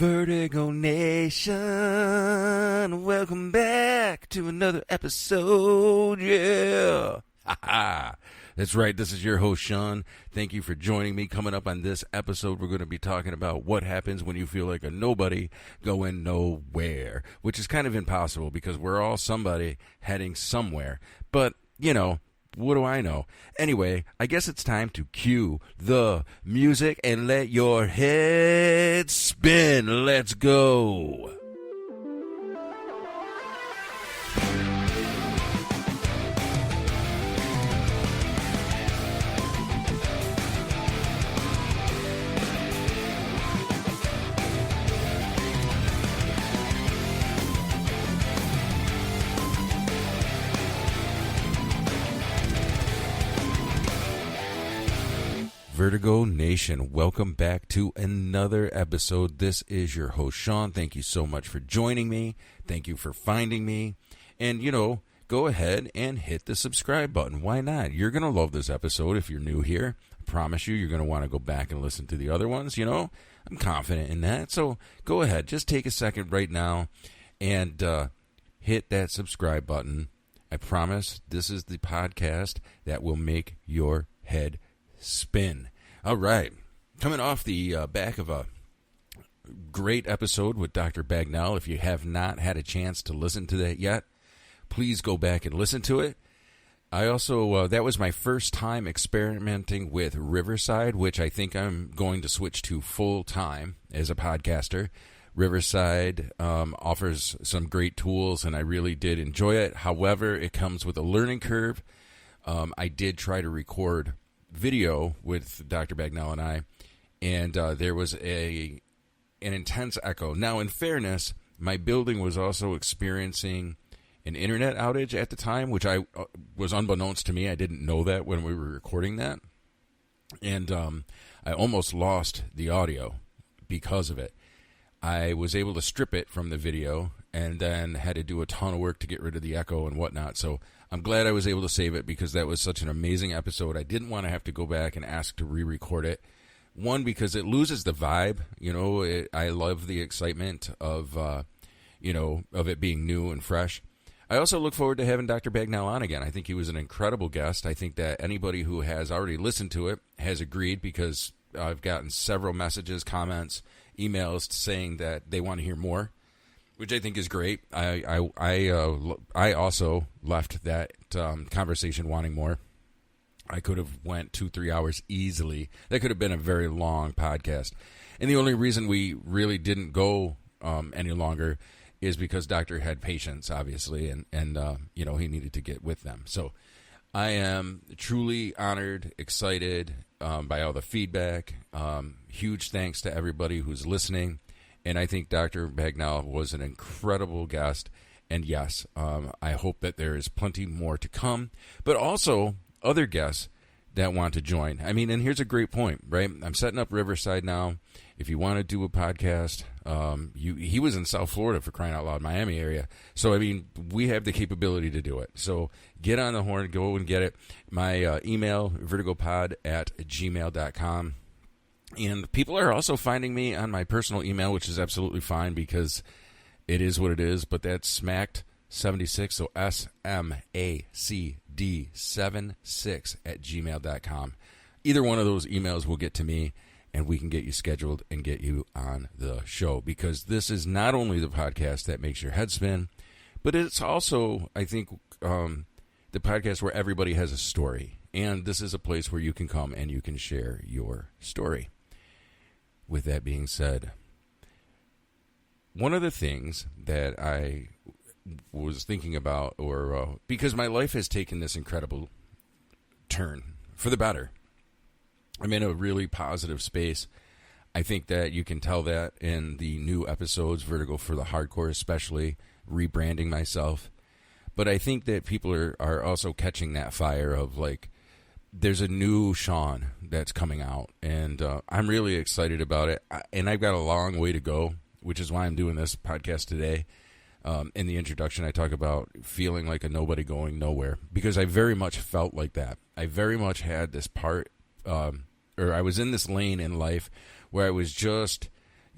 Vertigo Nation, welcome back to another episode, yeah. That's right, this is your host, Sean. Thank you for joining me. Coming up on this episode, we're going to be talking about what happens when you feel like a nobody going nowhere, which is kind of impossible because we're all somebody heading somewhere. But, you know, what do I know? Anyway, I guess it's time to cue the music and let your head spin. Let's go. Vertigo Nation, welcome back to another episode. This is your host, Sean. Thank you so much for joining me. Thank you for finding me. And, you know, go ahead and hit the subscribe button. Why not? You're going to love this episode if you're new here. I promise you, you're going to want to go back and listen to the other ones. You know, I'm confident in that. So go ahead. Just take a second right now and hit that subscribe button. I promise this is the podcast that will make your head spin. All right. Coming off the back of a great episode with Dr. Bagnell. If you have not had a chance to listen to that yet, please go back and listen to it. I also, that was my first time experimenting with Riverside, which I think I'm going to switch to full time as a podcaster. Riverside offers some great tools, and I really did enjoy it. However, it comes with a learning curve. I did try to record video with Dr. Bagnell and I, and there was an intense echo. Now, in fairness, my building was also experiencing an internet outage at the time, which I was unbeknownst to me. I didn't know that when we were recording that, and I almost lost the audio because of it. I was able to strip it from the video and then had to do a ton of work to get rid of the echo and whatnot. So I'm glad I was able to save it because that was such an amazing episode. I didn't want to have to go back and ask to re-record it. One, because it loses the vibe. You know, I love the excitement of, of it being new and fresh. I also look forward to having Dr. Bagnell on again. I think he was an incredible guest. I think that anybody who has already listened to it has agreed because I've gotten several messages, comments, emails saying that they want to hear more, which I think is great. I also left that conversation wanting more. I could have went 2-3 hours easily. That could have been a very long podcast. And the only reason we really didn't go any longer is because Doctor had patients, obviously, and he needed to get with them. So I am truly honored, excited by all the feedback. Huge thanks to everybody who's listening. And I think Dr. Bagnell was an incredible guest. And yes, I hope that there is plenty more to come, but also other guests that want to join. I mean, and here's a great point, right? I'm setting up Riverside now. If you want to do a podcast, he was in South Florida, for crying out loud, Miami area. So, I mean, we have the capability to do it. So get on the horn, go and get it. My email, vertigopod@gmail.com. And people are also finding me on my personal email, which is absolutely fine because it is what it is. But that's smacked76, so SMACD76 @gmail.com. Either one of those emails will get to me, and we can get you scheduled and get you on the show. Because this is not only the podcast that makes your head spin, but it's also, I think, the podcast where everybody has a story. And this is a place where you can come and you can share your story. With that being said, one of the things that I was thinking about, because my life has taken this incredible turn for the better. I'm in a really positive space. I think that you can tell that in the new episodes, Vertigo for the Hardcore especially, rebranding myself. But I think that people are also catching that fire of, like, there's a new Sean that's coming out, and I'm really excited about it. And I've got a long way to go, which is why I'm doing this podcast today. In the introduction, I talk about feeling like a nobody going nowhere, because I very much felt like that. I very much had this part, or I was in this lane in life where I was just,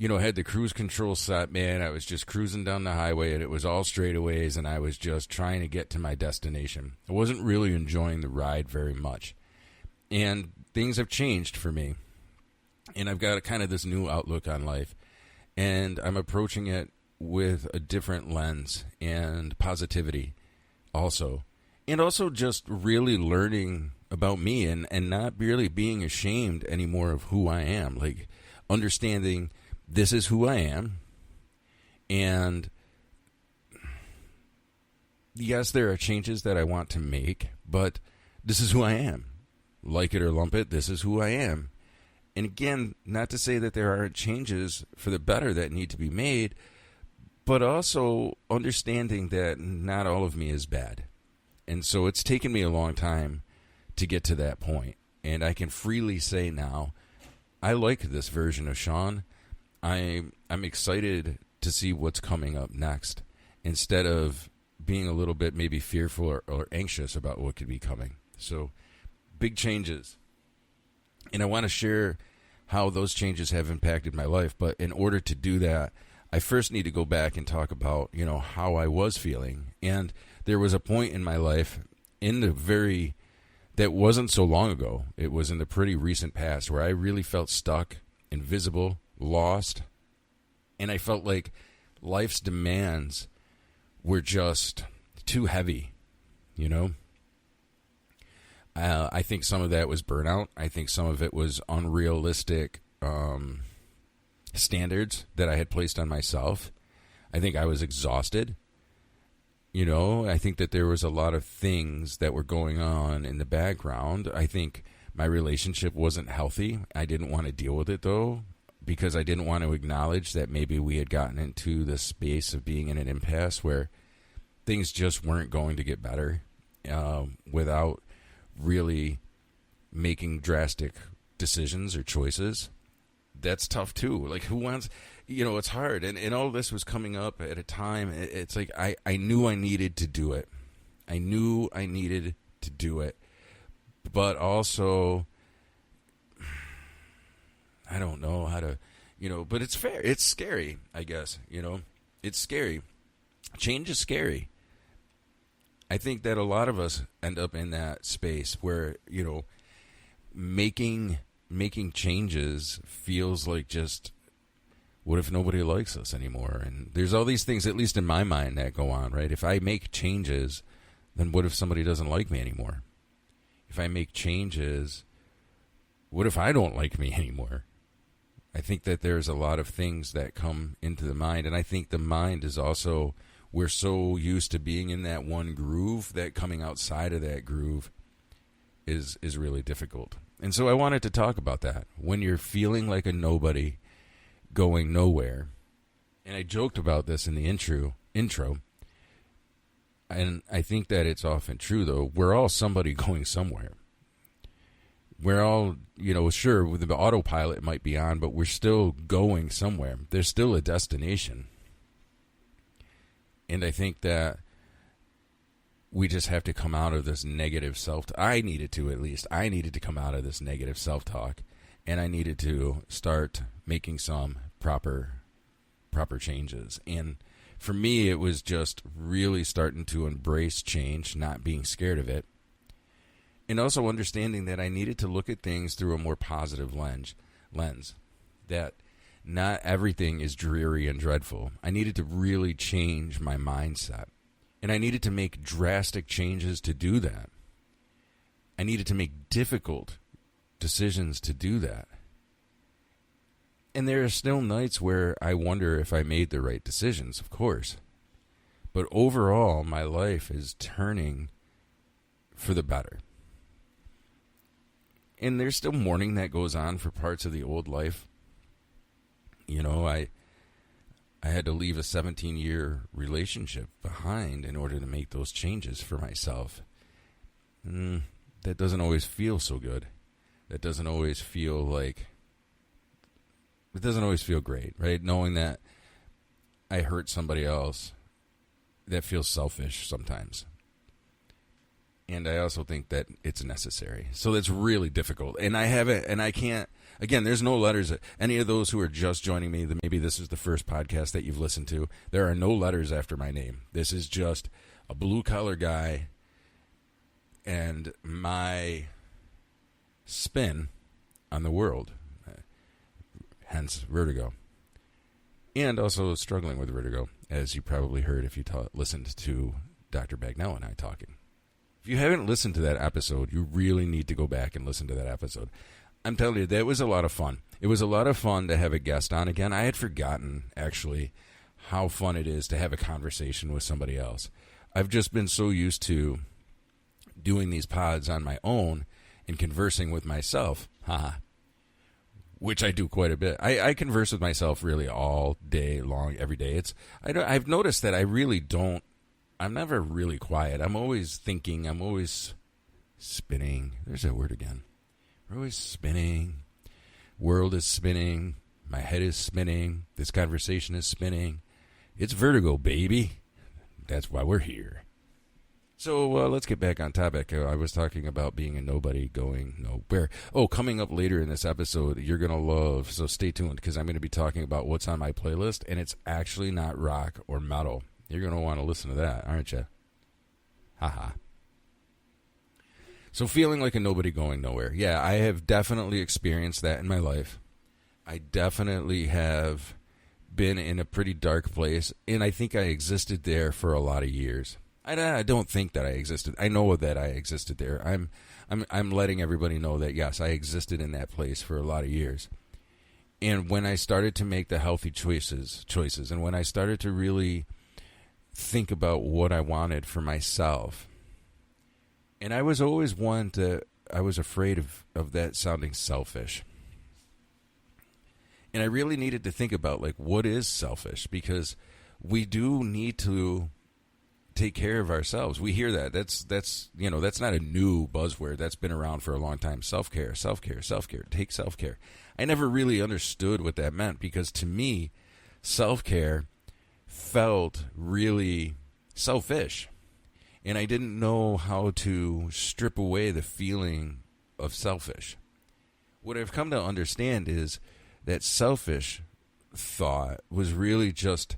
had the cruise control set, man. I was just cruising down the highway, and it was all straightaways, and I was just trying to get to my destination. I wasn't really enjoying the ride very much. And things have changed for me. And I've got kind of this new outlook on life. And I'm approaching it with a different lens and positivity also. And also just really learning about me and not really being ashamed anymore of who I am. Like understanding this is who I am. And yes, there are changes that I want to make, but this is who I am. Like it or lump it, this is who I am. And again, not to say that there aren't changes for the better that need to be made, but also understanding that not all of me is bad. And so it's taken me a long time to get to that point. And I can freely say now, I like this version of Sean. I'm excited to see what's coming up next instead of being a little bit maybe fearful or anxious about what could be coming. So big changes. And I want to share how those changes have impacted my life. But in order to do that, I first need to go back and talk about, how I was feeling. And there was a point in my life that wasn't so long ago. It was in the pretty recent past where I really felt stuck, invisible, lost. And I felt like life's demands were just too heavy, I think some of that was burnout. I think some of it was unrealistic standards that I had placed on myself. I think I was exhausted. I think that there was a lot of things that were going on in the background. I think my relationship wasn't healthy. I didn't want to deal with it, though, because I didn't want to acknowledge that maybe we had gotten into the space of being in an impasse where things just weren't going to get better without really making drastic decisions or choices. That's tough too. Like who wants, it's hard. And all this was coming up at a time. It's like, I knew I needed to do it. I knew I needed to do it. But also, I don't know how to, but it's fair. It's scary, I guess, it's scary. Change is scary. I think that a lot of us end up in that space where, making changes feels like just, what if nobody likes us anymore? And there's all these things, at least in my mind, that go on, right? If I make changes, then what if somebody doesn't like me anymore? If I make changes, what if I don't like me anymore? I think that there's a lot of things that come into the mind, and I think the mind is also, we're so used to being in that one groove that coming outside of that groove is really difficult. And so I wanted to talk about that. When you're feeling like a nobody going nowhere, and I joked about this in the intro, and I think that it's often true, though. We're all somebody going somewhere. We're all, sure, the autopilot might be on, but we're still going somewhere. There's still a destination. And I think that we just have to come out of this negative I needed to come out of this negative self-talk, and I needed to start making some proper changes. And for me, it was just really starting to embrace change, not being scared of it, and also understanding that I needed to look at things through a more positive lens, that not everything is dreary and dreadful. I needed to really change my mindset. And I needed to make drastic changes to do that. I needed to make difficult decisions to do that. And there are still nights where I wonder if I made the right decisions, of course. But overall, my life is turning for the better. And there's still mourning that goes on for parts of the old life. I had to leave a 17-year relationship behind in order to make those changes for myself. That doesn't always feel so good. That doesn't always feel great, right? Knowing that I hurt somebody else, that feels selfish sometimes. And I also think that it's necessary. So that's really difficult. And I haven't, and I can't, again, there's no letters. Any of those who are just joining me, maybe this is the first podcast that you've listened to, there are no letters after my name. This is just a blue-collar guy and my spin on the world, hence vertigo. And also struggling with vertigo, as you probably heard if you listened to Dr. Bagnell and I talking. If you haven't listened to that episode, you really need to go back and listen to that episode. I'm telling you, that was a lot of fun. It was a lot of fun to have a guest on again. I had forgotten, actually, how fun it is to have a conversation with somebody else. I've just been so used to doing these pods on my own and conversing with myself, which I do quite a bit. I converse with myself really all day long, every day. I've noticed that I really don't. I'm never really quiet. I'm always thinking. I'm always spinning. There's that word again. We're always spinning. World is spinning. My head is spinning. This conversation is spinning. It's vertigo, baby. That's why we're here. So let's get back on topic. I was talking about being a nobody going nowhere. Oh, coming up later in this episode, you're going to love, so stay tuned, because I'm going to be talking about what's on my playlist, and it's actually not rock or metal. You're going to want to listen to that, aren't you? Haha. So feeling like a nobody going nowhere. Yeah, I have definitely experienced that in my life. I definitely have been in a pretty dark place, and I think I existed there for a lot of years. I don't think that I existed. I know that I existed there. I'm letting everybody know that, yes, I existed in that place for a lot of years. And when I started to make the healthy choices, and when I started to really think about what I wanted for myself, and I was always I was afraid of that sounding selfish. And I really needed to think about, like, what is selfish? Because we do need to take care of ourselves. We hear that. That's not a new buzzword. That's been around for a long time. Self-care, self-care, self-care. Take self-care. I never really understood what that meant, because to me, self-care felt really selfish. And I didn't know how to strip away the feeling of selfish. What I've come to understand is that selfish thought was really just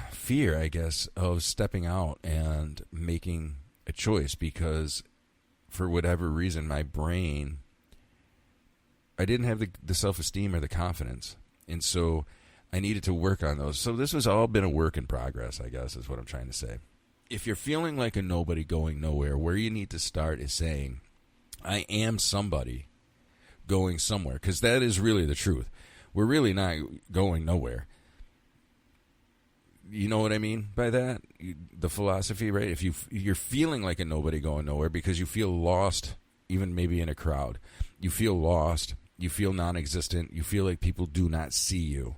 fear, I guess, of stepping out and making a choice, because for whatever reason, my brain, I didn't have the self-esteem or the confidence. And so I needed to work on those. So this has all been a work in progress, I guess, is what I'm trying to say. If you're feeling like a nobody going nowhere, where you need to start is saying, I am somebody going somewhere, because that is really the truth. We're really not going nowhere. You know what I mean by that? The philosophy, right? If you're feeling like a nobody going nowhere because you feel lost, even maybe in a crowd. You feel lost. You feel non-existent. You feel like people do not see you.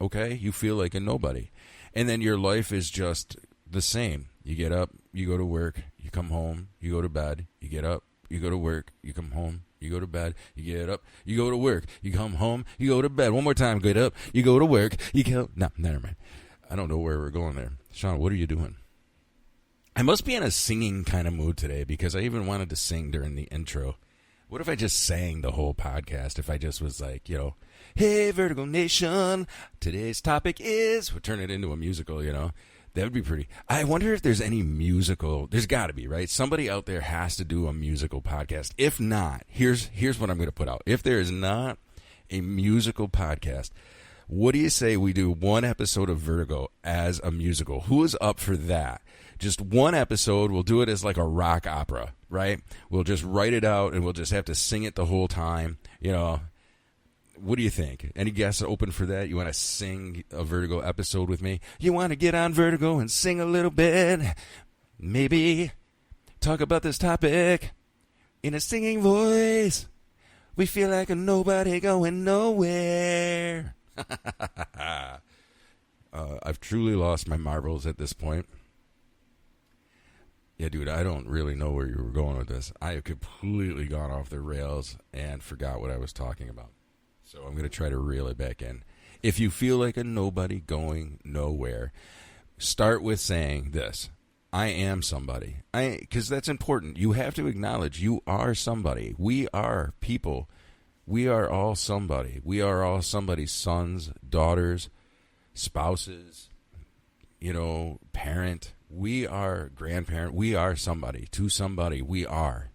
Okay? You feel like a nobody. And then your life is just the same. You get up, you go to work, you come home, you go to bed, you get up, you go to work, you come home, you go to bed, you get up, you go to work, you come home, you go to bed. One more time, get up, you go to work, you go... No, never mind. I don't know where we're going there. Sean, what are you doing? I must be in a singing kind of mood today, because I even wanted to sing during the intro. What if I just sang the whole podcast? If I just was like, hey, Vertigo Nation, today's topic is... We'll turn it into a musical, That would be pretty... I wonder if there's any musical... There's got to be, right? Somebody out there has to do a musical podcast. If not, here's what I'm going to put out. If there is not a musical podcast... What do you say we do one episode of Vertigo as a musical? Who is up for that? Just one episode. We'll do it as like a rock opera, right? We'll just write it out, and we'll just have to sing it the whole time. What do you think? Any guests open for that? You want to sing a Vertigo episode with me? You want to get on Vertigo and sing a little bit? Maybe talk about this topic in a singing voice. We feel like a nobody going nowhere. I've truly lost my marbles at this point. Yeah, dude, I don't really know where you were going with this. I have completely gone off the rails and forgot what I was talking about. So I'm going to try to reel it back in. If you feel like a nobody going nowhere, start with saying this. I am somebody. Because that's important. You have to acknowledge you are somebody. We are people. We are all somebody. We are all somebody's sons, daughters, spouses, parent. We are grandparent. We are somebody. To somebody, we are.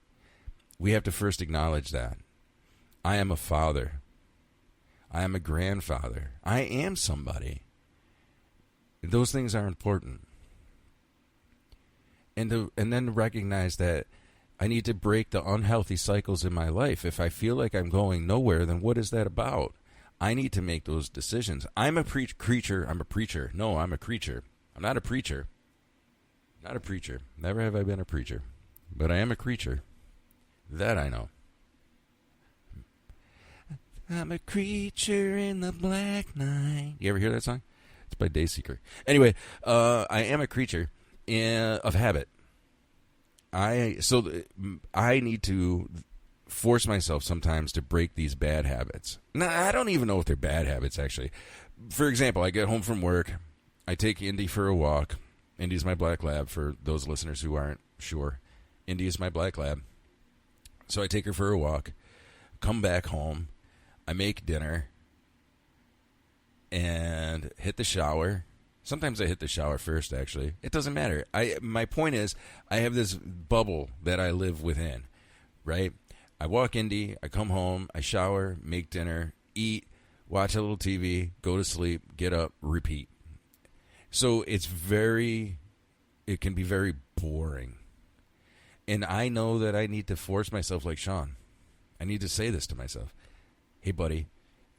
We have to first acknowledge that. I am a father. I am a grandfather. I am somebody. Those things are important. And then recognize that I need to break the unhealthy cycles in my life. If I feel like I'm going nowhere, then what is that about? I need to make those decisions. I'm a creature. I'm a preacher. No, I'm a creature. I'm not a preacher. Not a preacher. Never have I been a preacher. But I am a creature. That I know. I'm a creature in the black night. You ever hear that song? It's by Dayseeker. Anyway, I am a creature of habit. I need to force myself sometimes to break these bad habits. Now, I don't even know if they're bad habits, actually. For example, I get home from work. I take Indy for a walk. Indy's my black lab, for those listeners who aren't sure. Indy is my black lab. So I take her for a walk, come back home, I make dinner, and hit the shower. Sometimes I hit the shower first, actually. It doesn't matter. My point is, I have this bubble that I live within, right? I walk Indy, I come home, I shower, make dinner, eat, watch a little TV, go to sleep, get up, repeat. So it can be very boring. And I know that I need to force myself like Sean. I need to say this to myself. Hey, buddy,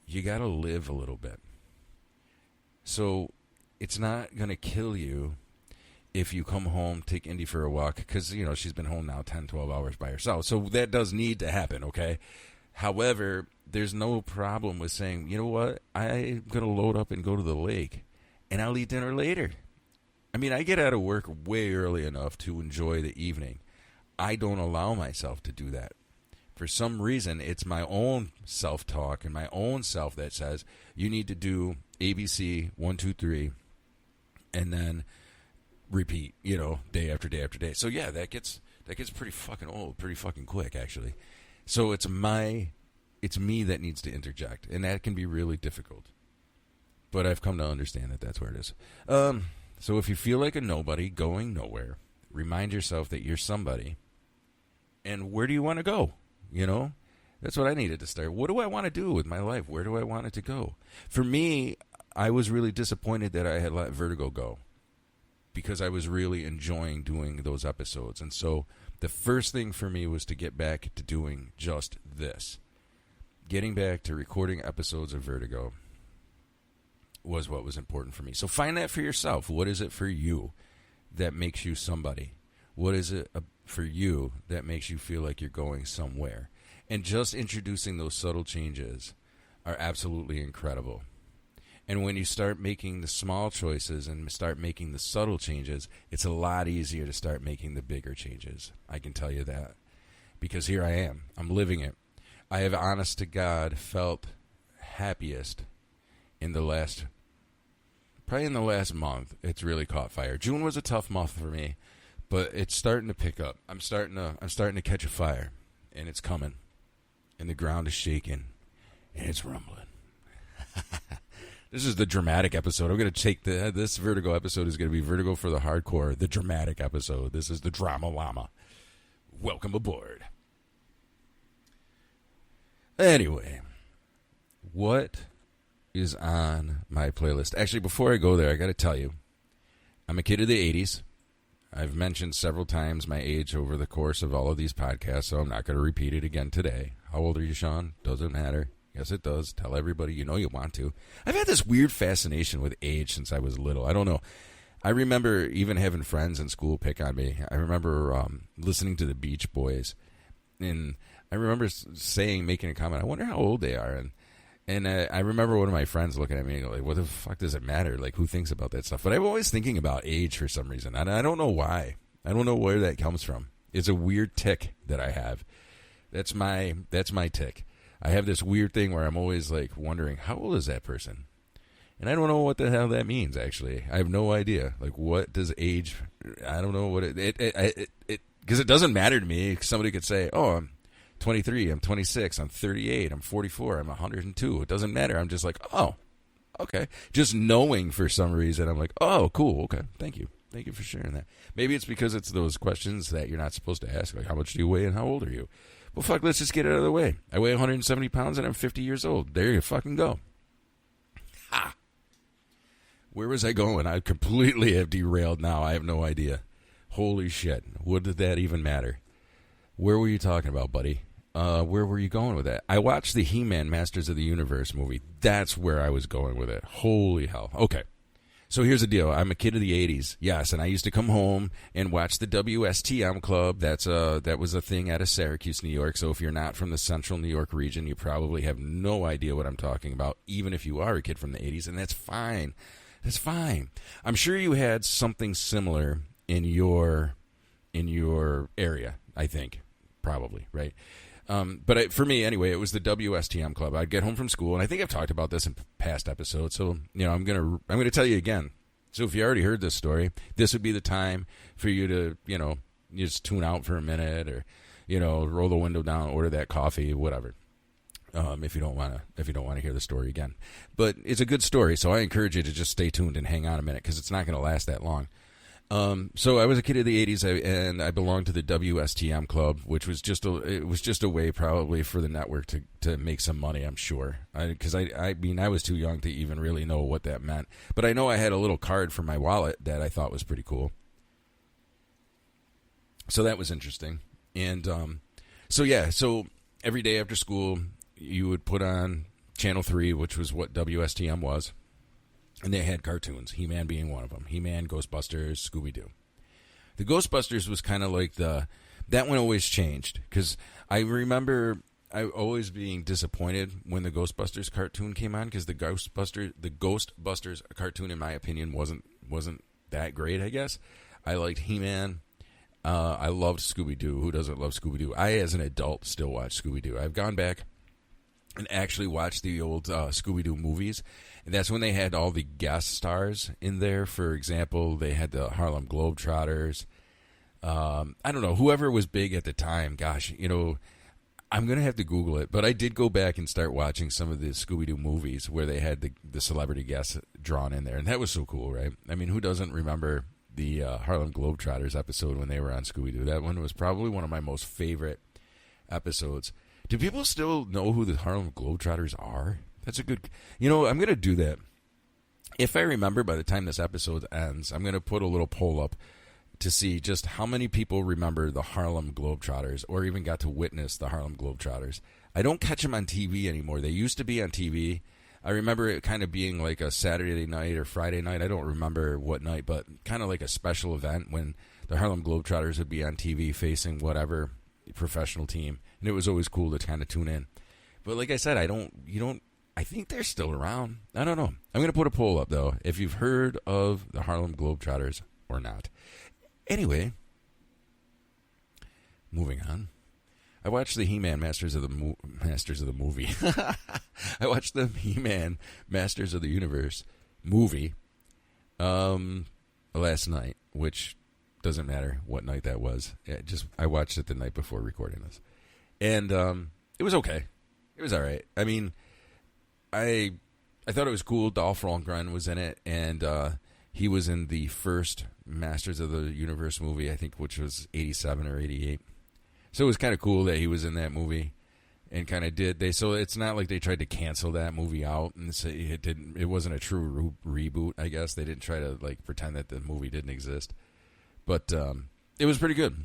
you got to live a little bit. So it's not going to kill you if you come home, take Indy for a walk, because, she's been home now 10, 12 hours by herself. So that does need to happen, okay? However, there's no problem with saying, you know what, I'm going to load up and go to the lake, and I'll eat dinner later. I mean, I get out of work way early enough to enjoy the evening. I don't allow myself to do that. For some reason, it's my own self-talk and my own self that says, you need to do ABC, 1, 2, 3, and then repeat, day after day after day. So yeah, that gets pretty fucking old, pretty fucking quick, actually. So it's me that needs to interject, and that can be really difficult. But I've come to understand that that's where it is. So if you feel like a nobody going nowhere, remind yourself that you're somebody. And where do you want to go? That's what I needed to start. What do I want to do with my life? Where do I want it to go? For me, I was really disappointed that I had let Vertigo go, because I was really enjoying doing those episodes. And so the first thing for me was to get back to doing just this. Getting back to recording episodes of Vertigo was what was important for me. So find that for yourself. What is it for you that makes you somebody? What is it for you that makes you feel like you're going somewhere? And just introducing those subtle changes are absolutely incredible. And when you start making the small choices and start making the subtle changes, it's a lot easier to start making the bigger changes. I can tell you that. Because here I am. I'm living it. I have, honest to God, felt happiest probably in the last month. It's really caught fire. June was a tough month for me, but it's starting to pick up. I'm starting to catch a fire, and it's coming. And the ground is shaking, and it's rumbling. This is the dramatic episode. I'm going to take this Vertigo episode is going to be Vertigo for the Hardcore, the dramatic episode. This is the Drama Llama. Welcome aboard. Anyway, what is on my playlist? Actually, before I go there, I got to tell you, I'm a kid of the 80s. I've mentioned several times my age over the course of all of these podcasts, so I'm not going to repeat it again today. How old are you, Sean? Doesn't matter. Yes, it does. Tell everybody you know you want to. I've had this weird fascination with age since I was little. I don't know. I remember even having friends in school pick on me. I remember listening to the Beach Boys, and I remember making a comment, I wonder how old they are, and I remember one of my friends looking at me and go, like, what the fuck does it matter? Like, who thinks about that stuff? But I'm always thinking about age for some reason, and I don't know why. I don't know where that comes from. It's a weird tick that I have. That's my tick. I have this weird thing where I'm always, like, wondering, how old is that person? And I don't know what the hell that means, actually. I have no idea. Like, what does age I don't know what because it doesn't matter to me. Somebody could say, "Oh, I'm 23, I'm 26, I'm 38, I'm 44, I'm 102." It doesn't matter. I'm just like, "Oh, okay." Just knowing for some reason, I'm like, "Oh, cool. Okay, thank you." Thank you for sharing that. Maybe it's because it's those questions that you're not supposed to ask, like how much do you weigh and how old are you? Well, fuck, let's just get it out of the way. I weigh 170 pounds and I'm 50 years old. There you fucking go. Ha! Where was I going? I completely have derailed now. I have no idea. Holy shit. What did that even matter? Where were you talking about, buddy? Where were you going with that? I watched the He-Man Masters of the Universe movie. That's where I was going with it. Holy hell. Okay. So here's the deal. I'm a kid of the 80s, yes, and I used to come home and watch the WSTM Club. That was a thing out of Syracuse, New York. So if you're not from the central New York region, you probably have no idea what I'm talking about, even if you are a kid from the 80s, and that's fine. That's fine. I'm sure you had something similar in your area, I think, probably, right? But for me, anyway, it was the WSTM Club. I'd get home from school, and I think I've talked about this in past episodes, so I'm gonna tell you again. So if you already heard this story, this would be the time for you to you just tune out for a minute, or roll the window down, order that coffee, whatever. If you don't want to hear the story again, but it's a good story, so I encourage you to just stay tuned and hang on a minute because it's not going to last that long. So I was a kid of the 80s, and I belonged to the WSTM Club, which was just a way probably for the network to make some money, I'm sure. Because I was too young to even really know what that meant. But I know I had a little card for my wallet that I thought was pretty cool. So that was interesting. And so every day after school, you would put on Channel 3, which was what WSTM was. And they had cartoons, He-Man being one of them. He-Man, Ghostbusters, Scooby-Doo. The Ghostbusters was kind of like that one always changed. Because I remember I always being disappointed when the Ghostbusters cartoon came on. Because the Ghostbusters cartoon, in my opinion, wasn't that great, I guess. I liked He-Man. I loved Scooby-Doo. Who doesn't love Scooby-Doo? I, as an adult, still watch Scooby-Doo. I've gone back and actually watched the old Scooby-Doo movies. And that's when they had all the guest stars in there. For example, they had the Harlem Globetrotters. I don't know, whoever was big at the time. Gosh, I'm going to have to Google it. But I did go back and start watching some of the Scooby-Doo movies where they had the celebrity guests drawn in there. And that was so cool, right? I mean, who doesn't remember the Harlem Globetrotters episode when they were on Scooby-Doo? That one was probably one of my most favorite episodes. Do people still know who the Harlem Globetrotters are? That's a good... I'm going to do that. If I remember by the time this episode ends, I'm going to put a little poll up to see just how many people remember the Harlem Globetrotters or even got to witness the Harlem Globetrotters. I don't catch them on TV anymore. They used to be on TV. I remember it kind of being like a Saturday night or Friday night. I don't remember what night, but kind of like a special event when the Harlem Globetrotters would be on TV facing whatever professional team. And it was always cool to kind of tune in. But like I said, I think they're still around. I don't know. I'm going to put a poll up, though, if you've heard of the Harlem Globetrotters or not. Anyway, moving on. I watched the He-Man Masters of the Movie. I watched the He-Man Masters of the Universe movie last night, which doesn't matter what night that was. I watched it the night before recording this. And it was okay. It was all right. I mean... I thought it was cool. Dolph Lundgren was in it, and he was in the first Masters of the Universe movie, I think, which was 87 or 88. So it was kind of cool that he was in that movie, and kind of so it's not like they tried to cancel that movie out and say it wasn't a true reboot. I guess they didn't try to pretend that the movie didn't exist, but it was pretty good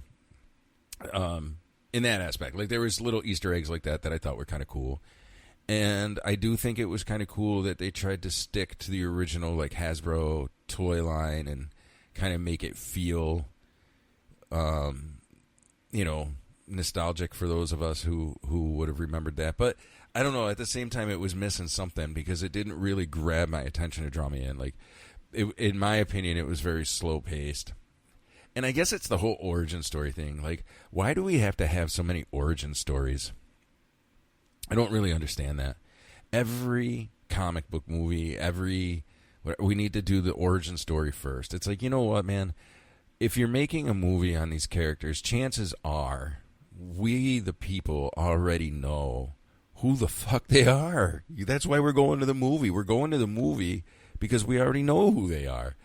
in that aspect. Like there was little Easter eggs like that I thought were kind of cool. And I do think it was kind of cool that they tried to stick to the original Hasbro toy line and kind of make it feel, nostalgic for those of us who would have remembered that. But I don't know. At the same time, it was missing something because it didn't really grab my attention to draw me in. In my opinion, it was very slow paced. And I guess it's the whole origin story thing. Why do we have to have so many origin stories? I don't really understand that. Every comic book movie, we need to do the origin story first. It's like, you know what, man? if you're making a movie on these characters, chances are we, the people, already know who the fuck they are. That's why we're going to the movie. We're going to the movie because we already know who they are.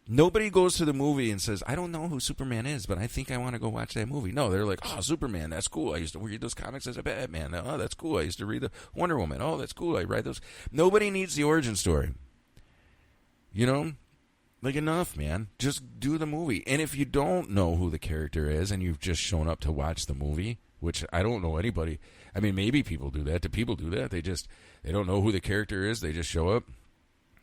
Nobody goes to the movie and says, I don't know who Superman is, but I think I want to go watch that movie. No, they're like, oh, Superman, that's cool. I used to read those comics as a Batman. Oh, that's cool. I used to read the Wonder Woman. Oh, that's cool. I read those. Nobody needs the origin story. You know? Like, enough, man. Just do the movie. And if you don't know who the character is and you've just shown up to watch the movie, which I don't know anybody. I mean, maybe people do that. Do people do that? They don't know who the character is. They just show up.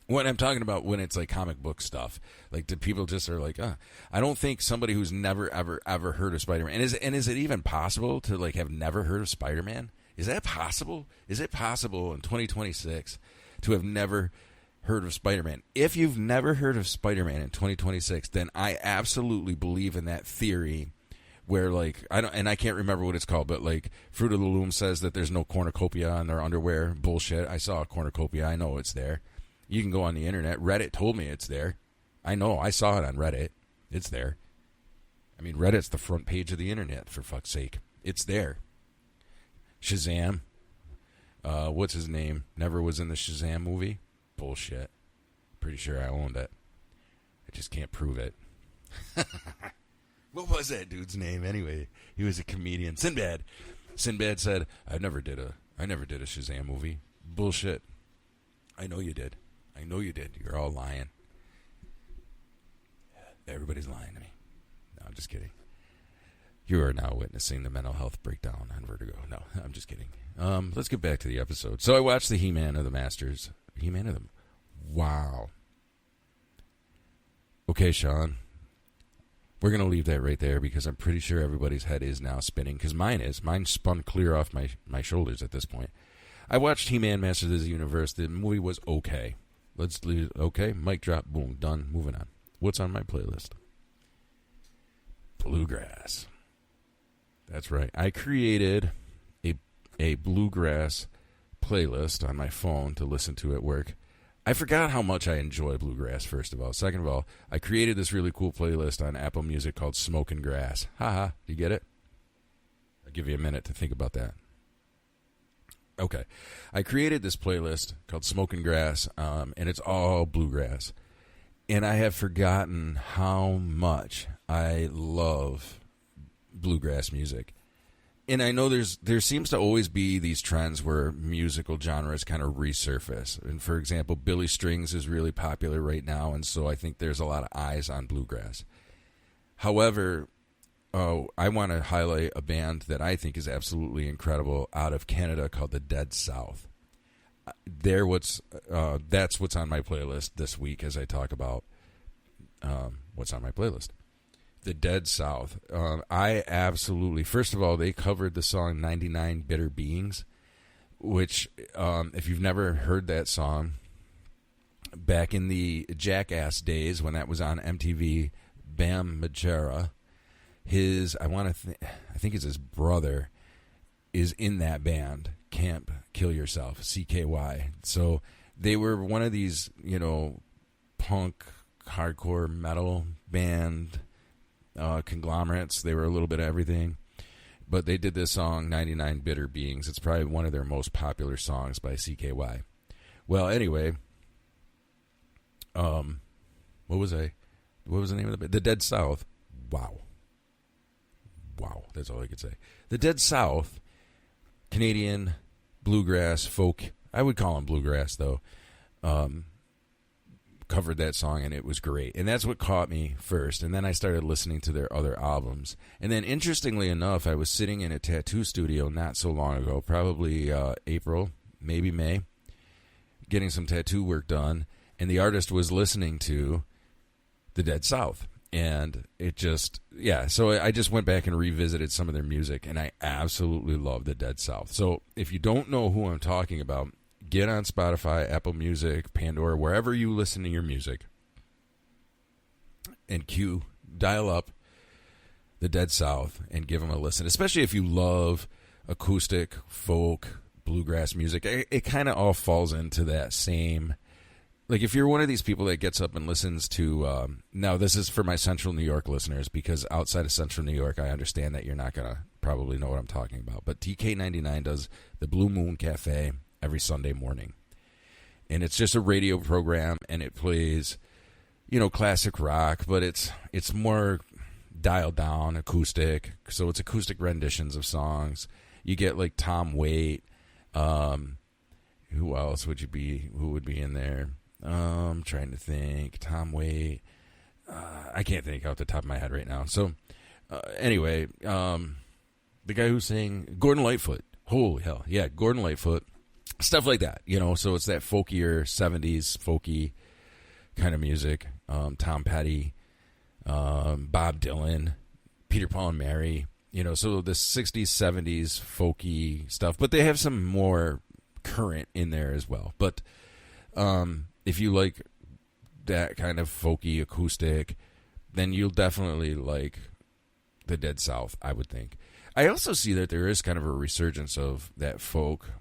What I'm talking about when it's like comic book stuff, like the people just are like, I don't think somebody who's never, ever, ever heard of Spider-Man. And is it even possible to like have never heard of Spider-Man? Is that possible? Is it possible in 2026 to have never heard of Spider-Man? If you've never heard of Spider-Man in 2026, then I absolutely believe in that theory where, like, I can't remember what it's called, but like Fruit of the Loom says that there's no cornucopia on their underwear. Bullshit. I saw a cornucopia. I know it's there. You can go on the internet. Reddit told me it's there. I know. I saw it on Reddit. It's there. I mean, Reddit's the front page of the internet, for fuck's sake. It's there. Shazam. What's his name? Never was in the Shazam movie. Bullshit. Pretty sure I owned it. I just can't prove it. What was that dude's name anyway? He was a comedian. Sinbad. Sinbad said, I never did a Shazam movie. Bullshit. I know you did. I know you did. You're all lying. Everybody's lying to me. No, I'm just kidding. You are now witnessing the mental health breakdown on Vertigo. No, I'm just kidding. Let's get back to the episode. So I watched the He-Man of the Masters. He-Man of the... Wow. Okay, Sean. We're going to leave that right there because I'm pretty sure everybody's head is now spinning because mine is. Mine spun clear off my shoulders at this point. I watched He-Man Masters of the Universe. The movie was okay. Let's leave. Okay, mic drop, boom, done. Moving on. What's on my playlist? Bluegrass. That's right. I created a bluegrass playlist on my phone to listen to at work. I forgot how much I enjoy bluegrass, first of all. Second of all, I created this really cool playlist on Apple Music called Smokin' Grass. Haha, you get it? I'll give you a minute to think about that. Okay. I created this playlist called Smokin' Grass, and it's all bluegrass. And I have forgotten how much I love bluegrass music. And I know there seems to always be these trends where musical genres kind of resurface. And for example, Billy Strings is really popular right now, and so I think there's a lot of eyes on bluegrass. However, I want to highlight a band that I think is absolutely incredible out of Canada called the Dead South. That's what's on my playlist this week as I talk about what's on my playlist. The Dead South. I absolutely... First of all, they covered the song 99 Bitter Beings, which, if you've never heard that song, back in the Jackass days when that was on MTV, Bam Margera, I think it's his brother, is in that band, Camp Kill Yourself, CKY. So they were one of these, punk, hardcore metal band conglomerates. They were a little bit of everything. But they did this song, 99 Bitter Beings. It's probably one of their most popular songs by CKY. Well, anyway, what was the name of the band? The Dead South. Wow, that's all I could say. The Dead South, Canadian bluegrass folk, I would call them bluegrass though, covered that song, and it was great. And that's what caught me first. And then I started listening to their other albums. And then, interestingly enough, I was sitting in a tattoo studio not so long ago, probably April, maybe May, getting some tattoo work done. And the artist was listening to the Dead South. And it just, so I just went back and revisited some of their music, and I absolutely love the Dead South. So if you don't know who I'm talking about, get on Spotify, Apple Music, Pandora, wherever you listen to your music, and dial up the Dead South and give them a listen, especially if you love acoustic, folk, bluegrass music. It kind of all falls into that same like if you're one of these people that gets up and listens to, now this is for my Central New York listeners, because outside of Central New York, I understand that you're not going to probably know what I'm talking about. But TK99 does the Blue Moon Cafe every Sunday morning. And it's just a radio program, and it plays, classic rock, but it's more dialed down, acoustic. So it's acoustic renditions of songs. You get like Tom Waite. Who else would who would be in there? I'm trying to think. Tom Waite. I can't think off the top of my head right now. So anyway, the guy who sang Gordon Lightfoot. Holy hell. Yeah, Gordon Lightfoot. Stuff like that, so it's that folkier 70s folky kind of music. Tom Petty, Bob Dylan, Peter, Paul and Mary, so the 60s, 70s folky stuff, but they have some more current in there as well. But if you like that kind of folky acoustic, then you'll definitely like the Dead South, I would think. I also see that there is kind of a resurgence of that folk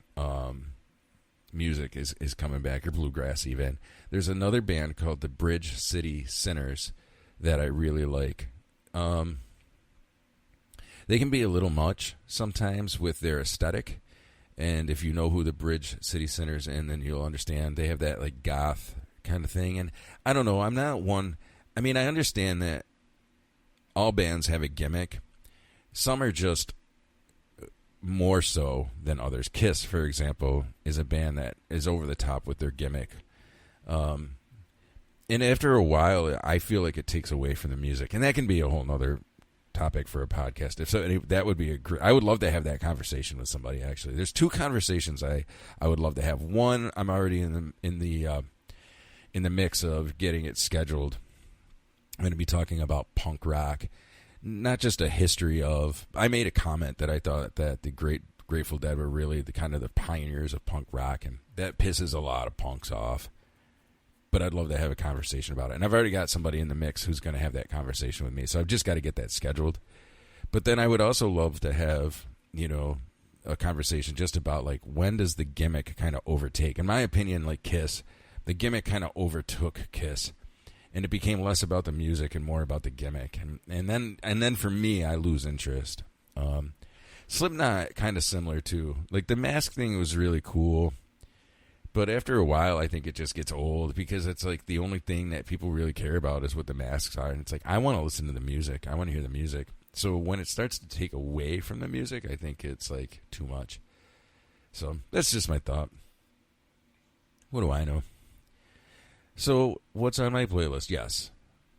music is coming back, or bluegrass even. There's another band called the Bridge City Sinners that I really like. They can be a little much sometimes with their aesthetic, and if you know who the Bridge City Sinners are, then you'll understand they have that like goth kind of thing. And I don't know, I'm not one. I mean, I understand that all bands have a gimmick. Some are just more so than others. Kiss, for example, is a band that is over the top with their gimmick. And after a while, I feel like it takes away from the music. And that can be a whole nother topic for a podcast. If so, that would be I would love to have that conversation with somebody, actually. There's two conversations I would love to have. One, I'm already in the mix of getting it scheduled. I'm going to be talking about punk rock. Not just a history of. I made a comment that I thought that the Grateful Dead were really the kind of the pioneers of punk rock, and that pisses a lot of punks off. But I'd love to have a conversation about it, and I've already got somebody in the mix who's going to have that conversation with me. So I've just got to get that scheduled. But then I would also love to have a conversation just about like when does the gimmick kind of overtake? In my opinion, like Kiss, the gimmick kind of overtook Kiss. And it became less about the music and more about the gimmick. And then for me, I lose interest. Slipknot, kind of similar too. Like the mask thing was really cool. But after a while, I think it just gets old because it's like the only thing that people really care about is what the masks are. And it's like, I want to listen to the music. I want to hear the music. So when it starts to take away from the music, I think it's like too much. So that's just my thought. What do I know? So, what's on my playlist? Yes.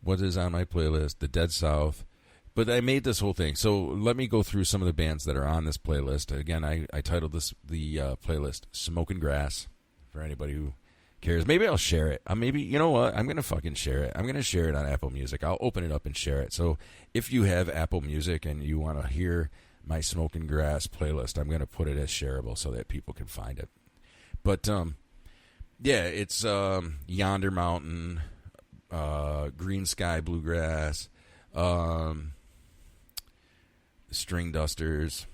What is on my playlist? The Dead South. But I made this whole thing. So, let me go through some of the bands that are on this playlist. Again, I titled the playlist Smoking Grass, for anybody who cares. Maybe I'll share it. Maybe, you know what? I'm going to fucking share it. I'm going to share it on Apple Music. I'll open it up and share it. So, if you have Apple Music and you want to hear my Smoking Grass playlist, I'm going to put it as shareable so that people can find it. But, yeah, it's Yonder Mountain, Green Sky Bluegrass, String Dusters.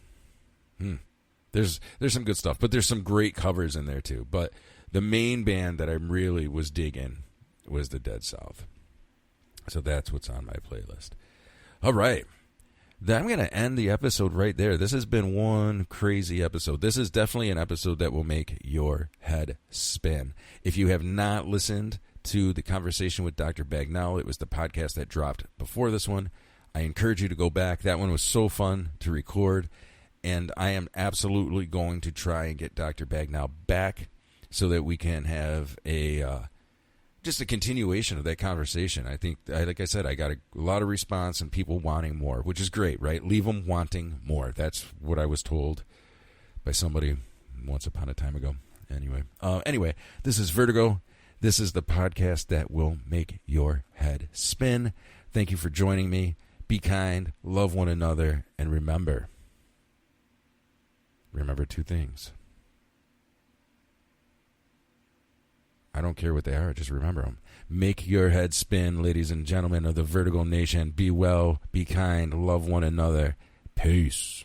There's some good stuff, but there's some great covers in there too. But the main band that I really was digging was the Dead South. So that's what's on my playlist. All right. Then I'm going to end the episode right there. This has been one crazy episode. This is definitely an episode that will make your head spin. If you have not listened to the conversation with Dr. Bagnell, it was the podcast that dropped before this one. I encourage you to go back. That one was so fun to record, and I am absolutely going to try and get Dr. Bagnell back so that we can have just a continuation of that conversation. I think, like I said, I got a lot of response and people wanting more, which is great, right? Leave them wanting more. That's what I was told by somebody once upon a time ago. Anyway, this is Vertigo. This is the podcast that will make your head spin. Thank you for joining me. Be kind, love one another, and remember two things. I don't care what they are, just remember them. Make your head spin, ladies and gentlemen of the Vertigo Nation. Be well, be kind, love one another. Peace.